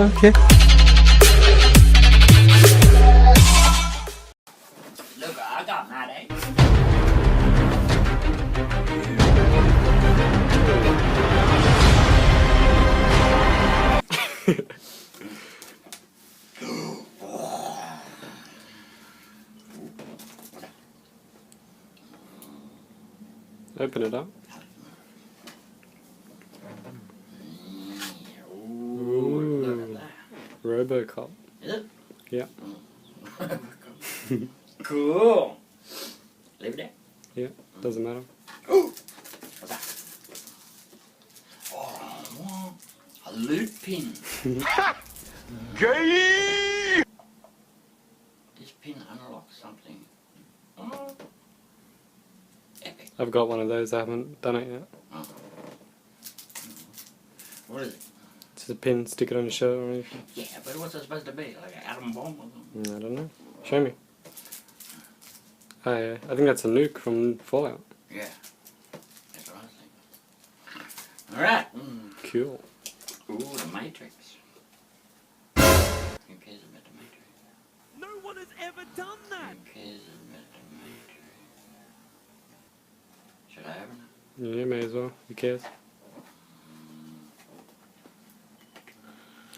Okay. Look, I got mad eggs. Open it up. Ooh. Robocop. Is it? Yeah. Cool. Leave it there. Yeah. Doesn't matter. Ooh. What's that? Oh, a loot pin. Gay! This pin unlocks something. Oh. Epic. I've got one of those. I haven't done it yet. Oh. What is it? It's a pin. Stick it on your shirt or anything. Yeah, but what's it supposed to be? Like an atom bomb or something? I don't know. Show me. Oh, yeah. I think that's a nuke from Fallout. Yeah. That's what I was thinking. Alright. Cool. Ooh, the Matrix. Who cares about the Matrix? No one has ever done that! Who cares about the Matrix? Should I open it? Yeah, may as well. Who cares?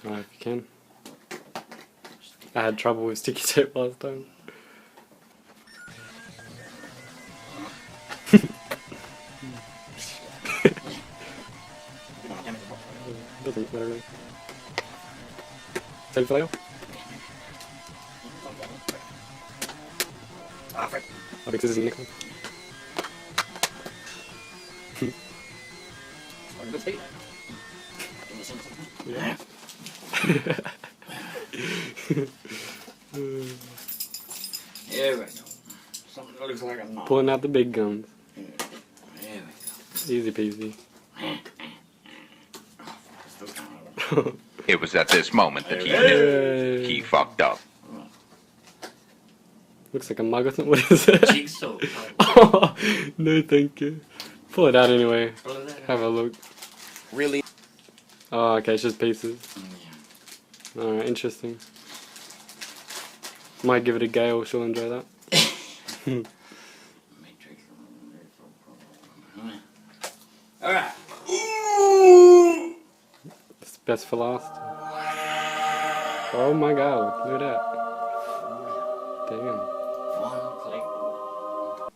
Alright, if you can. I had trouble with sticky tape last time. Doesn't matter. Tape fail? Ah, frick. I think this is Nick. Yeah. Here we go. Something that looks like a knife. Pulling out the big guns. There we go. Easy peasy. Still coming. It was at this moment that Yay. he fucked up. Looks like a mug or something. What is it? Jigsaw. Oh, no thank you. Pull it out anyway. Have a look. Really? Oh, okay, it's just pieces. Yeah. Alright, interesting. Might give it a gale, she'll enjoy that. Matrix. Alright. It's best for last. Oh my god, look at that. Damn. One collectible.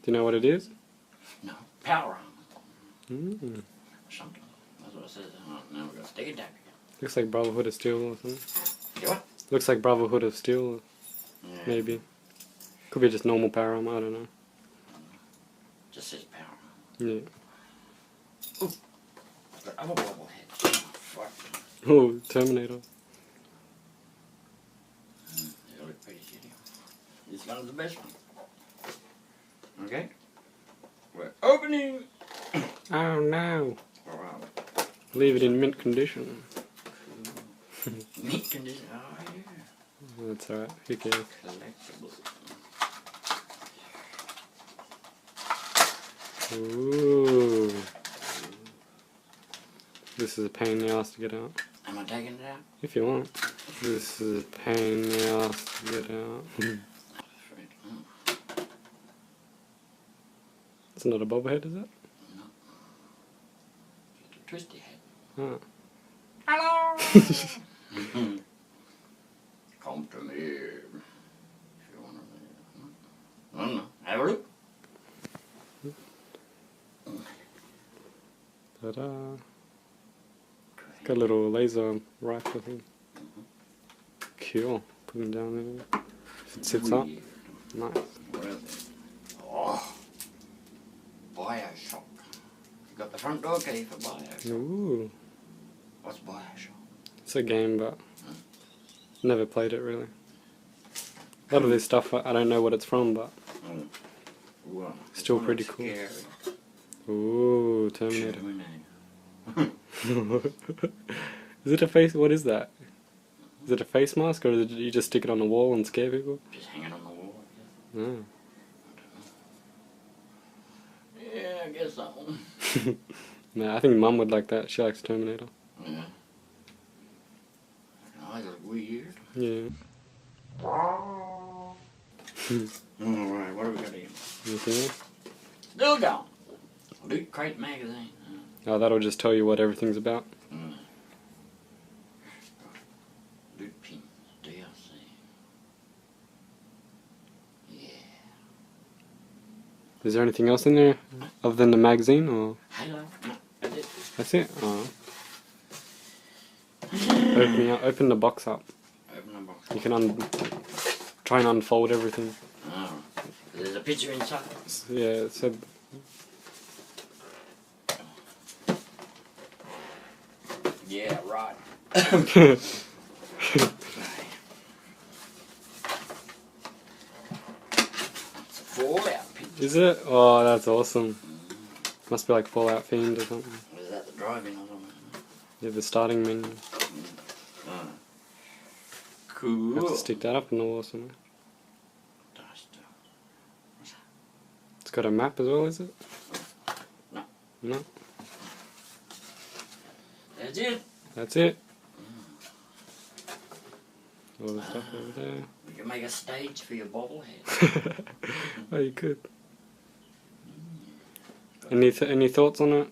Do you know what it is? No. Power armor. Mm. Something. That's what it says. Oh, now we're going to stick it down again. Looks like Brotherhood of Steel or something. You what? Looks like Brotherhood of Steel, Yeah. maybe. Could be just normal power armor, I don't know. Just says power armor. Yeah. I'm a bobblehead. Oh, fuck. Oh, Terminator. They look pretty shitty. This one's the best one. Okay. We're opening. Oh no. Wow. Leave it in mint condition. Meat condition. Oh, yeah. That's alright, who cares? Collectible. Ooh. This is a pain in the ass to get out. Am I taking it out? If you want. This is a pain in the ass to get out. It's not a bobblehead, is it? No. It's a twisty head. Ah. Hello! Come to me. If you want to. No. Have a look. Ta-da. Got a little laser rifle thing. Cool. Put him down there. If it sits up. Nice. What is it? Oh. Bioshock. You got the front door key for Bioshock. Ooh. What's Bioshock? It's a game, but never played it really. A lot of this stuff, I don't know what it's from, but Well, still pretty cool. Scary. Ooh, Terminator. Terminator. Is it a face? What is that? Is it a face mask, or did you just stick it on the wall and scare people? Just hanging on the wall. Oh. Yeah, I guess that one. Nah, I think Mum would like that. She likes Terminator. Yeah. eyes look weird. Yeah. Alright, what do we got here? Anything else? Still going. Loot Crate magazine. Oh, that'll just tell you what everything's about. Loot pins. DLC. Yeah. Is there anything else in there other than the magazine, or Halo. No, that's it. that's it? Oh. Open the box up. Open the box. You can try and unfold everything. Oh. There's a picture inside. Yeah, it said. Yeah, right. It's a Fallout picture. Is it? Oh, that's awesome. Must be like Fallout themed or something. Was that the driving or something? Yeah, the starting menu. Oh. You have Cool. to stick that up in the wall somewhere. Dust. It's got a map as well, is it? No. No? That's it. That's it. All the stuff over there. We can make a stage for your bobblehead. Oh, you could. Any thoughts on it?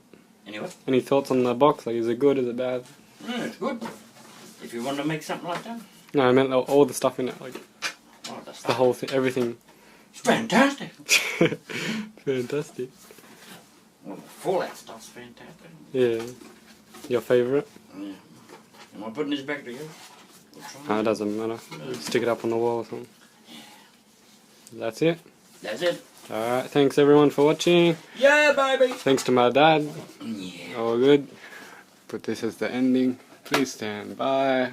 Anyway, Any thoughts on the box? Like, is it good? Is it bad? it's good. If you want to make something like that. No, I meant all the stuff in it. Like Oh, that's the whole thing, everything. It's fantastic. Fantastic. Well, the Fallout stuff's fantastic. Yeah. Your favourite? Yeah. Am I putting this back together? We'll try. It doesn't matter. Stick it up on the wall or something. That's it. That's it. Alright, thanks everyone for watching. Yeah, baby. Thanks to my dad. Yeah. All good. But this is the ending. Please stand by.